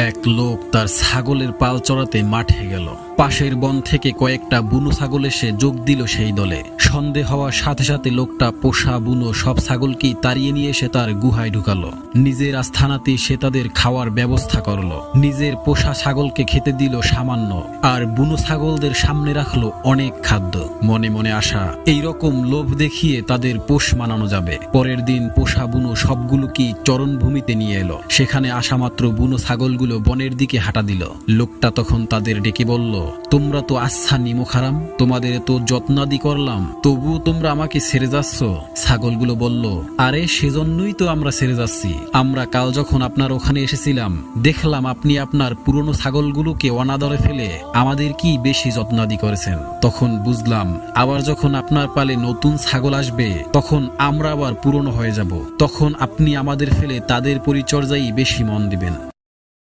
এক লোক তার ছাগলের পাল চড়াতে মাঠে গেল। পাশের বন থেকে কয়েকটা বুনো ছাগল এসে যোগ দিল সেই দলে। সন্ধে হওয়ার সাথে সাথে লোকটা পোষা বুনো সব ছাগলকেই তাড়িয়ে নিয়ে এসে তার গুহায় ঢুকালো। নিজের আস্থানাতে সে তাদের খাওয়ার ব্যবস্থা করলো। নিজের পোষা ছাগলকে খেতে দিল সামান্য, আর বুনো ছাগলদের সামনে রাখলো অনেক খাদ্য। মনে মনে আশা, এইরকম লোভ দেখিয়ে তাদের পোষ মানানো যাবে। পরের দিন পোষা বুনো সবগুলোকেই চরণভূমিতে নিয়ে এলো। সেখানে আসা মাত্র বুনো ছাগলগুলো বনের দিকে হাঁটা দিল। লোকটা তখন তাদের ডেকে বলল, তোমরা তো আচ্ছা নিমুখারাম, তোমাদের তো যত্নাদি করলাম, তবুও তোমরা আমাকে ছেড়ে যাচ্ছ। ছাগলগুলো বলল, আরে সেজন্যই তো আমরা ছেড়ে যাচ্ছি। আমরা কাল যখন আপনার ওখানে এসেছিলাম দেখলাম আপনি আপনার পুরনো ছাগলগুলোকে অনাদরে ফেলে আমাদের কি বেশি যত্নাদি করেছেন। তখন বুঝলাম আবার যখন আপনার পালে নতুন ছাগল আসবে তখন আমরা আবার পুরনো হয়ে যাব। তখন আপনি আমাদের ফেলে তাদের পরিচর্যায় বেশি মন দিবেন।